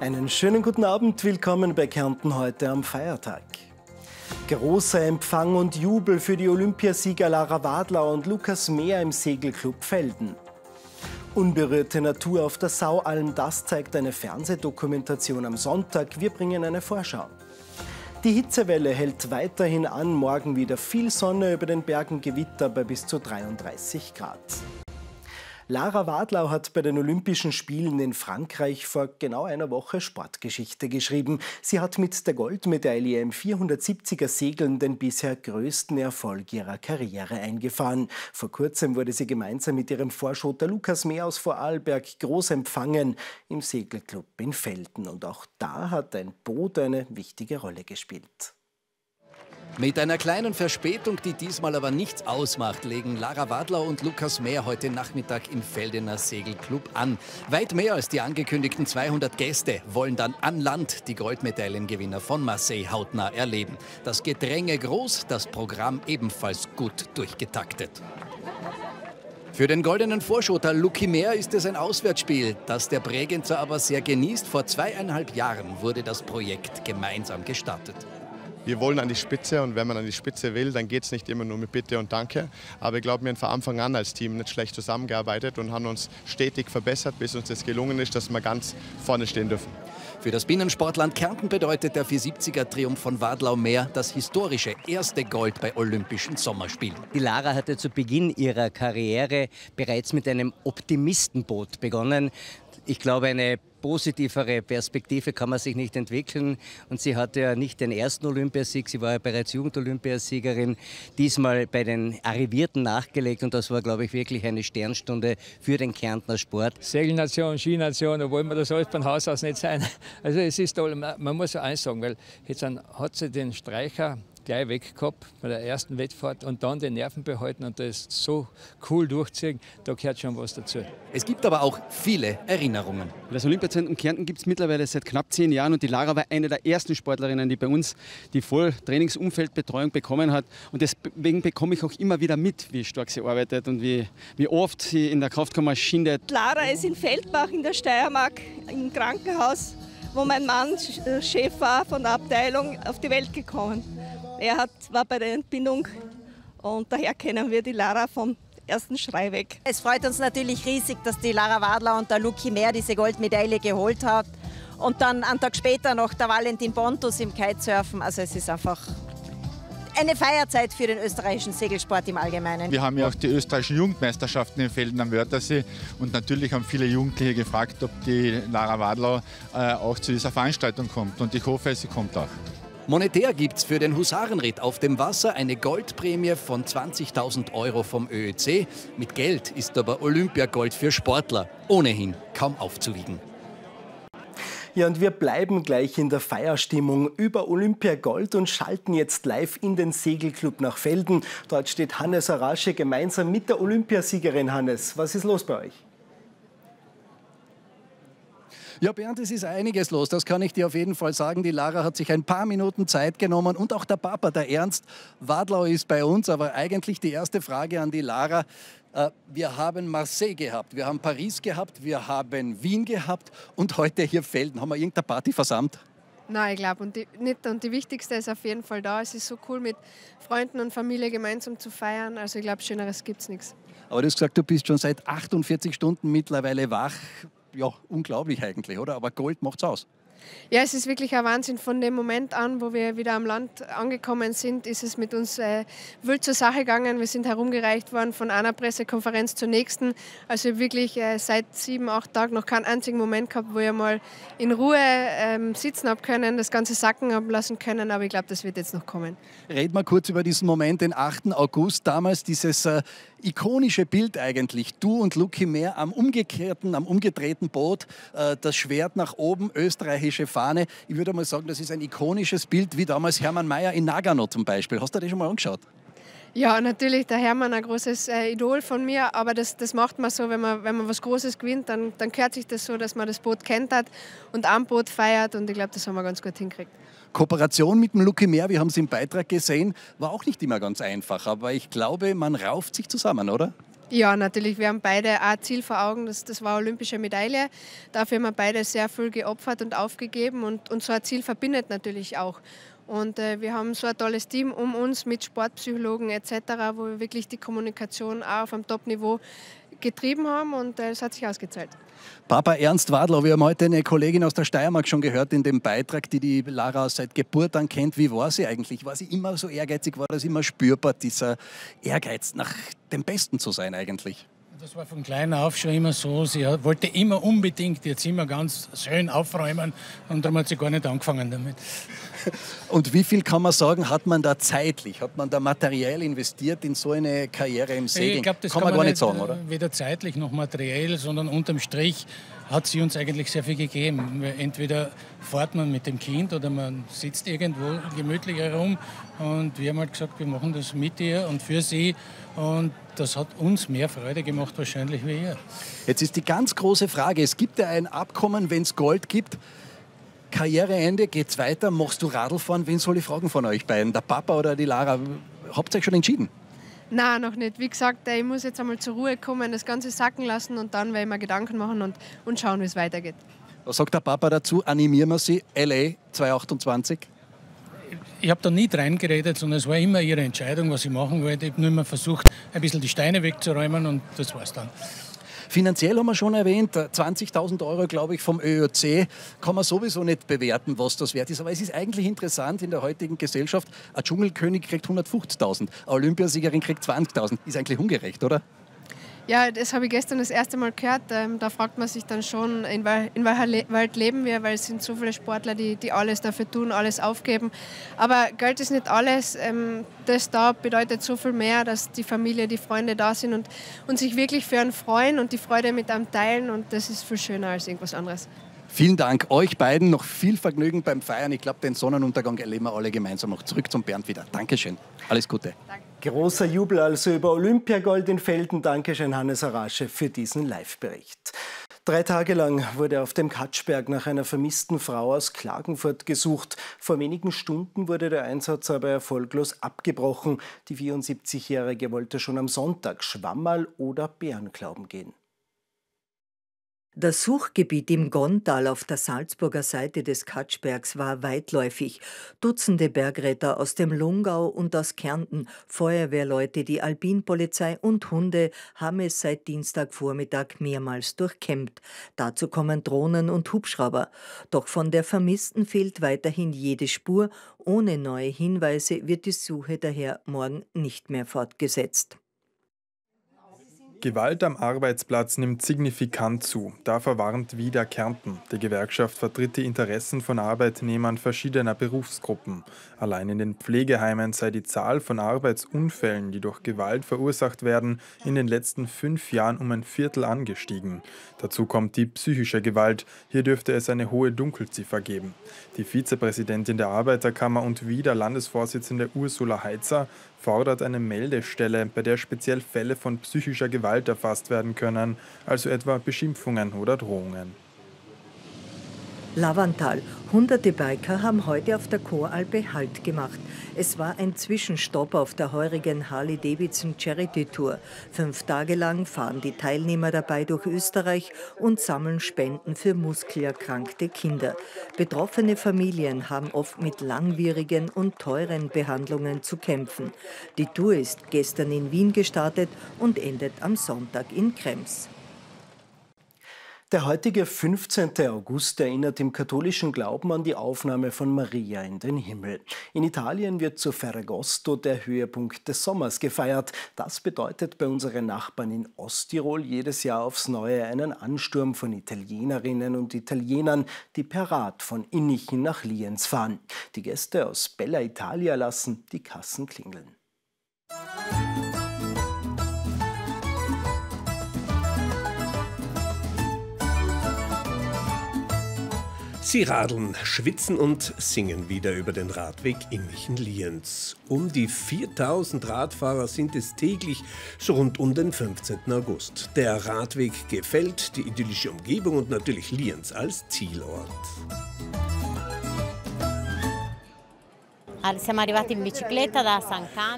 Einen schönen guten Abend, willkommen bei Kärnten heute am Feiertag. Großer Empfang und Jubel für die Olympiasieger Lara Wadler und Lukas Mehr im Segelclub Velden. Unberührte Natur auf der Saualm, das zeigt eine Fernsehdokumentation am Sonntag. Wir bringen eine Vorschau. Die Hitzewelle hält weiterhin an, morgen wieder viel Sonne, über den Bergen Gewitter bei bis zu 33 Grad. Lara Wadler hat bei den Olympischen Spielen in Frankreich vor genau einer Woche Sportgeschichte geschrieben. Sie hat mit der Goldmedaille im 470er Segeln den bisher größten Erfolg ihrer Karriere eingefahren. Vor kurzem wurde sie gemeinsam mit ihrem Vorschotter Lukas Mehr aus Vorarlberg groß empfangen im Segelclub in Velden. Und auch da hat ein Boot eine wichtige Rolle gespielt. Mit einer kleinen Verspätung, die diesmal aber nichts ausmacht, legen Lara Wadler und Lukas Mehr heute Nachmittag im Veldener Segelclub an. Weit mehr als die angekündigten 200 Gäste wollen dann an Land die Goldmedaillengewinner von Marseille hautnah erleben. Das Gedränge groß, das Programm ebenfalls gut durchgetaktet. Für den goldenen Vorschotter Luki Mehr ist es ein Auswärtsspiel, das der Bregenzer aber sehr genießt. Vor 2,5 Jahren wurde das Projekt gemeinsam gestartet. Wir wollen an die Spitze, und wenn man an die Spitze will, dann geht es nicht immer nur mit Bitte und Danke. Aber ich glaube, wir haben von Anfang an als Team nicht schlecht zusammengearbeitet und haben uns stetig verbessert, bis uns das gelungen ist, dass wir ganz vorne stehen dürfen. Für das Binnensportland Kärnten bedeutet der 470er-Triumph von Wadler Mehr das historische erste Gold bei Olympischen Sommerspielen. Die Lara hatte zu Beginn ihrer Karriere bereits mit einem Optimistenboot begonnen. Ich glaube, eine positivere Perspektive kann man sich nicht entwickeln. Und sie hatte ja nicht den ersten Olympiasieg, sie war ja bereits Jugendolympiasiegerin, diesmal bei den Arrivierten nachgelegt. Und das war, glaube ich, wirklich eine Sternstunde für den Kärntner Sport. Segelnation, Skination, obwohl wir das alles von Haus aus nicht sein. Also es ist toll, man muss ja eins sagen, weil jetzt hat sie den Streicher gleich weg gehabt bei der ersten Wettfahrt und dann die Nerven behalten und das so cool durchziehen, da gehört schon was dazu. Es gibt aber auch viele Erinnerungen. Das Olympiazentrum Kärnten gibt es mittlerweile seit knapp 10 Jahren und die Lara war eine der ersten Sportlerinnen, die bei uns die Volltrainingsumfeldbetreuung bekommen hat. Und deswegen bekomme ich auch immer wieder mit, wie stark sie arbeitet und wie oft sie in der Kraftkammer schindet. Lara ist in Feldbach in der Steiermark im Krankenhaus, wo mein Mann Chef war von der Abteilung, auf die Welt gekommen. Er war bei der Entbindung und daher kennen wir die Lara vom ersten Schrei weg. Es freut uns natürlich riesig, dass die Lara Wadler und der Luki Mehr diese Goldmedaille geholt hat. Und dann einen Tag später noch der Valentin Pontus im Kitesurfen. Also es ist einfach eine Feierzeit für den österreichischen Segelsport im Allgemeinen. Wir haben ja auch die österreichischen Jugendmeisterschaften in Velden am Wörthersee und natürlich haben viele Jugendliche gefragt, ob die Lara Wadler auch zu dieser Veranstaltung kommt. Und ich hoffe, sie kommt auch. Monetär gibt's für den Husarenritt auf dem Wasser eine Goldprämie von 20.000 € vom ÖÖC. Mit Geld ist aber Olympiagold für Sportler ohnehin kaum aufzuwiegen. Ja, und wir bleiben gleich in der Feierstimmung über Olympiagold und schalten jetzt live in den Segelclub nach Velden. Dort steht Hannes Arasche gemeinsam mit der Olympiasiegerin. Hannes, was ist los bei euch? Ja, Bernd, es ist einiges los, das kann ich dir auf jeden Fall sagen. Die Lara hat sich ein paar Minuten Zeit genommen und auch der Papa, der Ernst Wadlau, ist bei uns. Aber eigentlich die erste Frage an die Lara. Wir haben Marseille gehabt, wir haben Paris gehabt, wir haben Wien gehabt und heute hier Velden. Haben wir irgendeine Party versammelt? Nein, ich glaube nicht. Und die wichtigste ist auf jeden Fall da. Es ist so cool, mit Freunden und Familie gemeinsam zu feiern. Also ich glaube, Schöneres gibt es nichts. Aber du hast gesagt, du bist schon seit 48 Stunden mittlerweile wach. Ja, unglaublich eigentlich, oder? Aber Gold macht's aus. Ja, es ist wirklich ein Wahnsinn. Von dem Moment an, wo wir wieder am Land angekommen sind, ist es mit uns wild zur Sache gegangen. Wir sind herumgereicht worden von einer Pressekonferenz zur nächsten. Also wirklich seit 7, 8 Tagen noch keinen einzigen Moment gehabt, wo ich mal in Ruhe sitzen habe können, das Ganze sacken haben lassen können. Aber ich glaube, das wird jetzt noch kommen. Reden wir kurz über diesen Moment, den 8. August, damals dieses ikonische Bild eigentlich. Du und Luki Mehr am umgedrehten Boot, das Schwert nach oben, österreichische Fahne. Ich würde mal sagen, das ist ein ikonisches Bild, wie damals Hermann Mayer in Nagano zum Beispiel. Hast du das schon mal angeschaut? Ja, natürlich, der Hermann ein großes Idol von mir, aber das macht man so, wenn man was Großes gewinnt, dann gehört sich das so, dass man das Boot kennt hat und am Boot feiert und ich glaube, das haben wir ganz gut hingekriegt. Kooperation mit dem Luki Mehr, wir haben es im Beitrag gesehen, war auch nicht immer ganz einfach, aber ich glaube, man rauft sich zusammen, oder? Ja, natürlich. Wir haben beide ein Ziel vor Augen, das war olympische Medaille. Dafür haben wir beide sehr viel geopfert und aufgegeben und so ein Ziel verbindet natürlich auch. Und wir haben so ein tolles Team um uns mit Sportpsychologen etc., wo wir wirklich die Kommunikation auch auf einem Top-Niveau getrieben haben und es hat sich ausgezahlt. Papa Ernst Wadler, wir haben heute eine Kollegin aus der Steiermark schon gehört in dem Beitrag, die Lara seit Geburt an kennt. Wie war sie eigentlich? War sie immer so ehrgeizig? War das immer spürbar, dieser Ehrgeiz, nach dem Besten zu sein eigentlich? Das war von klein auf schon immer so. Sie wollte immer unbedingt ihr Zimmer ganz schön aufräumen und darum hat sie gar nicht angefangen damit. Und wie viel kann man sagen, hat man da zeitlich, hat man da materiell investiert in so eine Karriere im Segeln? Ich glaube, das kann man gar nicht sagen, oder? Weder zeitlich noch materiell, sondern unterm Strich hat sie uns eigentlich sehr viel gegeben. Entweder fährt man mit dem Kind oder man sitzt irgendwo gemütlich herum und wir haben halt gesagt, wir machen das mit ihr und für sie und das hat uns mehr Freude gemacht wahrscheinlich wie ihr. Jetzt ist die ganz große Frage, es gibt ja ein Abkommen, wenn es Gold gibt, Karriereende, geht's weiter, machst du Radlfahren? Wen soll ich fragen von euch beiden? Der Papa oder die Lara? Habt ihr euch schon entschieden? Nein, noch nicht. Wie gesagt, ich muss jetzt einmal zur Ruhe kommen, das Ganze sacken lassen und dann werde ich mir Gedanken machen und schauen, wie es weitergeht. Was sagt der Papa dazu? Animieren wir sie, LA 2028? Ich habe da nie reingeredet, sondern es war immer ihre Entscheidung, was sie machen wollte. Ich habe nur immer versucht, ein bisschen die Steine wegzuräumen und das war's dann. Finanziell haben wir schon erwähnt, 20.000 Euro, glaube ich, vom ÖOC. Kann man sowieso nicht bewerten, was das wert ist. Aber es ist eigentlich interessant in der heutigen Gesellschaft. Ein Dschungelkönig kriegt 150.000, eine Olympiasiegerin kriegt 20.000. Ist eigentlich ungerecht, oder? Ja, das habe ich gestern das erste Mal gehört. Da fragt man sich dann schon, in welcher Welt leben wir, weil es sind so viele Sportler, die alles dafür tun, alles aufgeben. Aber Geld ist nicht alles. Das da bedeutet so viel mehr, dass die Familie, die Freunde da sind und sich wirklich für einen freuen und die Freude mit einem teilen. Und das ist viel schöner als irgendwas anderes. Vielen Dank euch beiden. Noch viel Vergnügen beim Feiern. Ich glaube, den Sonnenuntergang erleben wir alle gemeinsam noch. Zurück zum Bernd wieder. Dankeschön. Alles Gute. Danke. Großer Jubel also über Olympiagold in Velden. Dankeschön, Hannes Arasche, für diesen Live-Bericht. 3 Tage lang wurde auf dem Katschberg nach einer vermissten Frau aus Klagenfurt gesucht. Vor wenigen Stunden wurde der Einsatz aber erfolglos abgebrochen. Die 74-Jährige wollte schon am Sonntag Schwammerl oder Bärenglauben gehen. Das Suchgebiet im Gontal auf der Salzburger Seite des Katschbergs war weitläufig. Dutzende Bergretter aus dem Lungau und aus Kärnten, Feuerwehrleute, die Alpinpolizei und Hunde haben es seit Dienstagvormittag mehrmals durchkämmt. Dazu kommen Drohnen und Hubschrauber. Doch von der Vermissten fehlt weiterhin jede Spur. Ohne neue Hinweise wird die Suche daher morgen nicht mehr fortgesetzt. Gewalt am Arbeitsplatz nimmt signifikant zu. Davor warnt wieder Kärnten. Die Gewerkschaft vertritt die Interessen von Arbeitnehmern verschiedener Berufsgruppen. Allein in den Pflegeheimen sei die Zahl von Arbeitsunfällen, die durch Gewalt verursacht werden, in den letzten 5 Jahren um ein Viertel angestiegen. Dazu kommt die psychische Gewalt. Hier dürfte es eine hohe Dunkelziffer geben. Die Vizepräsidentin der Arbeiterkammer und wieder Landesvorsitzende Ursula Heitzer fordert eine Meldestelle, bei der speziell Fälle von psychischer Gewalt erfasst werden können, also etwa Beschimpfungen oder Drohungen. Lavantal. Hunderte Biker haben heute auf der Choralpe Halt gemacht. Es war ein Zwischenstopp auf der heurigen Harley-Davidson Charity Tour. 5 Tage lang fahren die Teilnehmer dabei durch Österreich und sammeln Spenden für muskelerkrankte Kinder. Betroffene Familien haben oft mit langwierigen und teuren Behandlungen zu kämpfen. Die Tour ist gestern in Wien gestartet und endet am Sonntag in Krems. Der heutige 15. August erinnert im katholischen Glauben an die Aufnahme von Maria in den Himmel. In Italien wird zu Ferragosto der Höhepunkt des Sommers gefeiert. Das bedeutet bei unseren Nachbarn in Osttirol jedes Jahr aufs Neue einen Ansturm von Italienerinnen und Italienern, die per Rad von Innichen nach Lienz fahren. Die Gäste aus Bella Italia lassen die Kassen klingeln. Sie radeln, schwitzen und singen wieder über den Radweg Innichen-Lienz. Um die 4000 Radfahrer sind es täglich, so rund um den 15. August. Der Radweg gefällt, die idyllische Umgebung und natürlich Lienz als Zielort.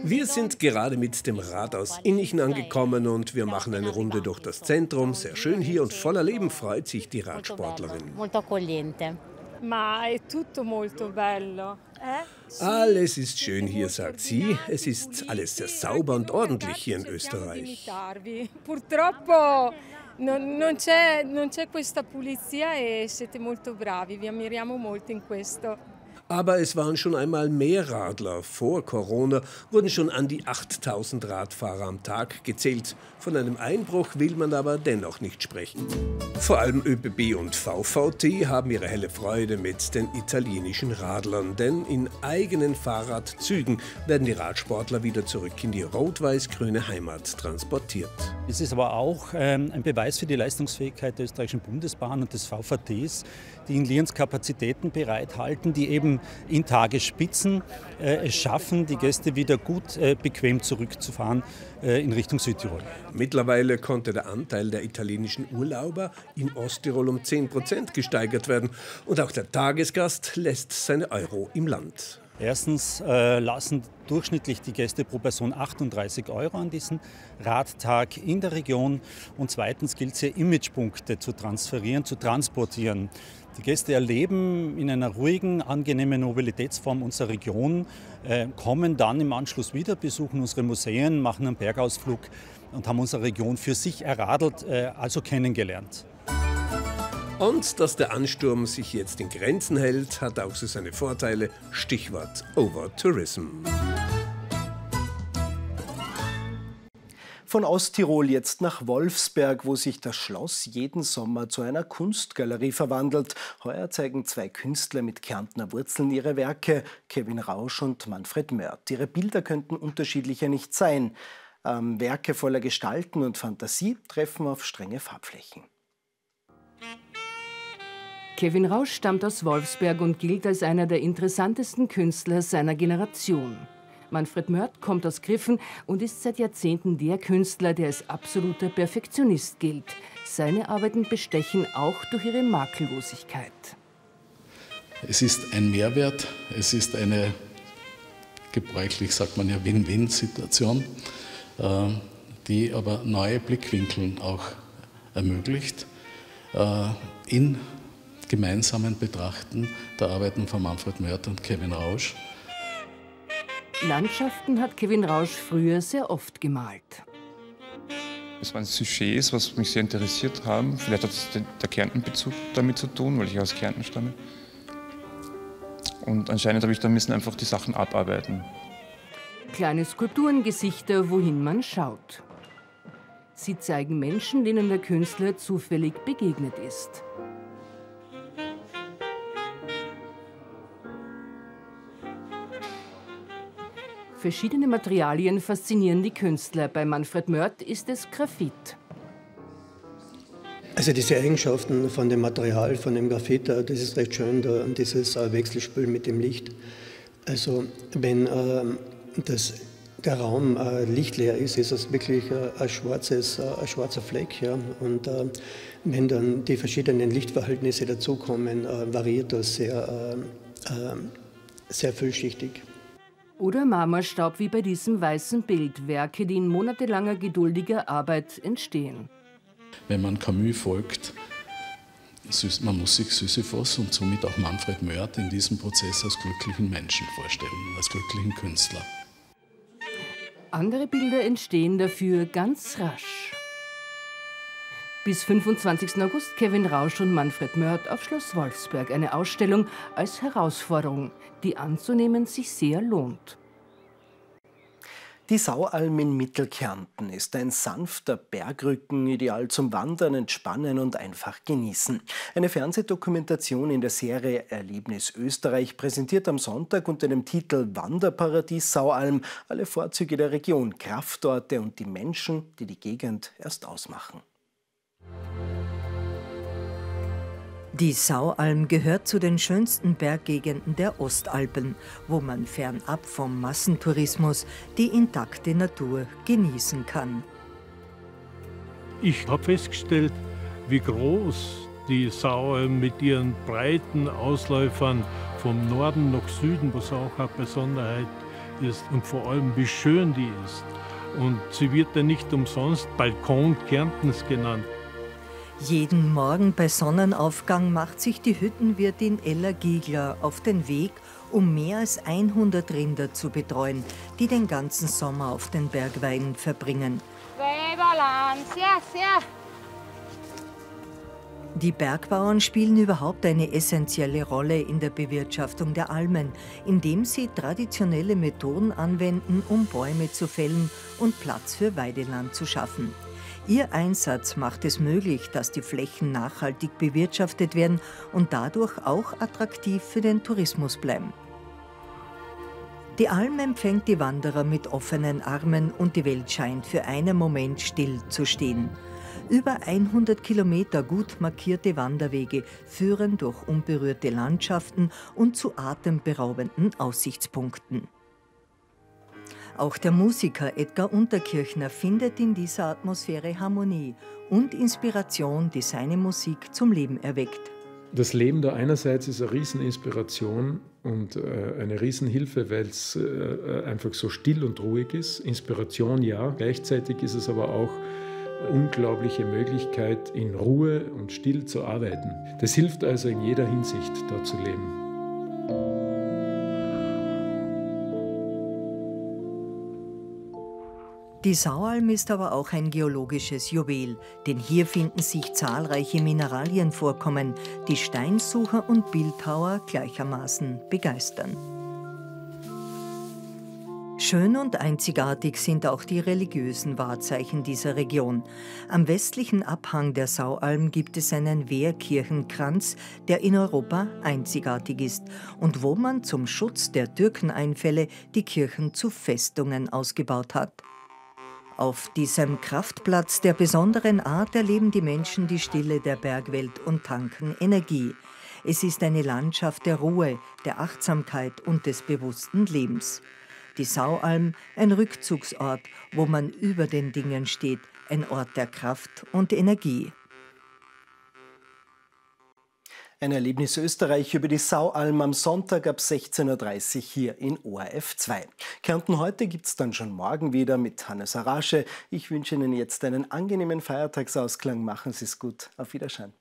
Wir sind gerade mit dem Rad aus Innichen angekommen und wir machen eine Runde durch das Zentrum. Sehr schön hier und voller Leben freut sich die Radsportlerin. Alles ist schön hier, sagt sie. Es ist alles sehr sauber und ordentlich hier in Österreich. Non c'è questa pulizia e siete molto bravi, vi ammiriamo molto in questo. Aber es waren schon einmal mehr Radler. Vor Corona wurden schon an die 8000 Radfahrer am Tag gezählt. Von einem Einbruch will man aber dennoch nicht sprechen. Vor allem ÖBB und VVT haben ihre helle Freude mit den italienischen Radlern. Denn in eigenen Fahrradzügen werden die Radsportler wieder zurück in die rot-weiß-grüne Heimat transportiert. Es ist aber auch ein Beweis für die Leistungsfähigkeit der österreichischen Bundesbahn und des VVTs, die in Lienz Kapazitäten bereithalten, die eben in Tagesspitzen es schaffen, die Gäste wieder gut bequem zurückzufahren in Richtung Südtirol. Mittlerweile konnte der Anteil der italienischen Urlauber in Osttirol um 10% gesteigert werden. Und auch der Tagesgast lässt seine Euro im Land. Erstens lassen durchschnittlich die Gäste pro Person 38 € an diesem Radtag in der Region. Und zweitens gilt es hier, Imagepunkte zu transferieren, zu transportieren. Die Gäste erleben in einer ruhigen, angenehmen Mobilitätsform unsere Region, kommen dann im Anschluss wieder, besuchen unsere Museen, machen einen Bergausflug und haben unsere Region für sich erradelt, also kennengelernt. Und dass der Ansturm sich jetzt in Grenzen hält, hat auch so seine Vorteile. Stichwort Overtourism. Von Osttirol jetzt nach Wolfsberg, wo sich das Schloss jeden Sommer zu einer Kunstgalerie verwandelt. Heuer zeigen zwei Künstler mit Kärntner Wurzeln ihre Werke, Kevin Rausch und Manfred Mörth. Ihre Bilder könnten unterschiedlicher nicht sein. Werke voller Gestalten und Fantasie treffen auf strenge Farbflächen. Kevin Rausch stammt aus Wolfsberg und gilt als einer der interessantesten Künstler seiner Generation. Manfred Mörth kommt aus Griffen und ist seit Jahrzehnten der Künstler, der als absoluter Perfektionist gilt. Seine Arbeiten bestechen auch durch ihre Makellosigkeit. Es ist ein Mehrwert, es ist eine, gebräuchlich sagt man ja, Win-Win-Situation, die aber neue Blickwinkel auch ermöglicht, in gemeinsamen Betrachten der Arbeiten von Manfred Mörth und Kevin Rausch. Landschaften hat Kevin Rausch früher sehr oft gemalt. Es waren Sujets, was mich sehr interessiert haben. Vielleicht hat der Kärntenbezug damit zu tun, weil ich aus Kärnten stamme. Und anscheinend habe ich da müssen einfach die Sachen abarbeiten. Kleine Skulpturengesichter, wohin man schaut. Sie zeigen Menschen, denen der Künstler zufällig begegnet ist. Verschiedene Materialien faszinieren die Künstler. Bei Manfred Mörth ist es Graphit. Also diese Eigenschaften von dem Material, von dem Graphit, das ist recht schön, dieses Wechselspiel mit dem Licht. Also wenn der Raum lichtleer ist, ist es wirklich ein schwarzer Fleck. Ja? Und wenn dann die verschiedenen Lichtverhältnisse dazukommen, variiert das sehr vielschichtig. Oder Marmorstaub wie bei diesem weißen Bild, Werke, die in monatelanger geduldiger Arbeit entstehen. Wenn man Camus folgt, man muss sich Sisyphos und somit auch Manfred Mörth in diesem Prozess als glücklichen Menschen vorstellen, als glücklichen Künstler. Andere Bilder entstehen dafür ganz rasch. Bis 25. August Kevin Rausch und Manfred Mörth auf Schloss Wolfsberg. Eine Ausstellung als Herausforderung, die anzunehmen sich sehr lohnt. Die Saualm in Mittelkärnten ist ein sanfter Bergrücken, ideal zum Wandern, Entspannen und einfach genießen. Eine Fernsehdokumentation in der Serie Erlebnis Österreich präsentiert am Sonntag unter dem Titel Wanderparadies Saualm alle Vorzüge der Region, Kraftorte und die Menschen, die die Gegend erst ausmachen. Die Saualm gehört zu den schönsten Berggegenden der Ostalpen, wo man fernab vom Massentourismus die intakte Natur genießen kann. Ich habe festgestellt, wie groß die Saualm mit ihren breiten Ausläufern vom Norden nach Süden, was auch eine Besonderheit ist und vor allem, wie schön die ist. Und sie wird ja nicht umsonst Balkon Kärntens genannt. Jeden Morgen bei Sonnenaufgang macht sich die Hüttenwirtin Ella Giegler auf den Weg, um mehr als 100 Rinder zu betreuen, die den ganzen Sommer auf den Bergweiden verbringen. Die Bergbauern spielen überhaupt eine essentielle Rolle in der Bewirtschaftung der Almen, indem sie traditionelle Methoden anwenden, um Bäume zu fällen und Platz für Weideland zu schaffen. Ihr Einsatz macht es möglich, dass die Flächen nachhaltig bewirtschaftet werden und dadurch auch attraktiv für den Tourismus bleiben. Die Alm empfängt die Wanderer mit offenen Armen und die Welt scheint für einen Moment still zu stehen. Über 100 Kilometer gut markierte Wanderwege führen durch unberührte Landschaften und zu atemberaubenden Aussichtspunkten. Auch der Musiker Edgar Unterkirchner findet in dieser Atmosphäre Harmonie und Inspiration, die seine Musik zum Leben erweckt. Das Leben da einerseits ist eine Rieseninspiration und eine Riesenhilfe, weil es einfach so still und ruhig ist. Inspiration ja, gleichzeitig ist es aber auch eine unglaubliche Möglichkeit, in Ruhe und still zu arbeiten. Das hilft also in jeder Hinsicht, da zu leben. Die Saualm ist aber auch ein geologisches Juwel, denn hier finden sich zahlreiche Mineralienvorkommen, die Steinsucher und Bildhauer gleichermaßen begeistern. Schön und einzigartig sind auch die religiösen Wahrzeichen dieser Region. Am westlichen Abhang der Saualm gibt es einen Wehrkirchenkranz, der in Europa einzigartig ist und wo man zum Schutz der Türkeneinfälle die Kirchen zu Festungen ausgebaut hat. Auf diesem Kraftplatz der besonderen Art erleben die Menschen die Stille der Bergwelt und tanken Energie. Es ist eine Landschaft der Ruhe, der Achtsamkeit und des bewussten Lebens. Die Saualm, ein Rückzugsort, wo man über den Dingen steht, ein Ort der Kraft und Energie. Ein Erlebnis Österreich über die Saualm am Sonntag ab 16:30 Uhr hier in ORF 2. Kärnten heute gibt es dann schon morgen wieder mit Hannes Arasche. Ich wünsche Ihnen jetzt einen angenehmen Feiertagsausklang. Machen Sie es gut. Auf Wiedersehen.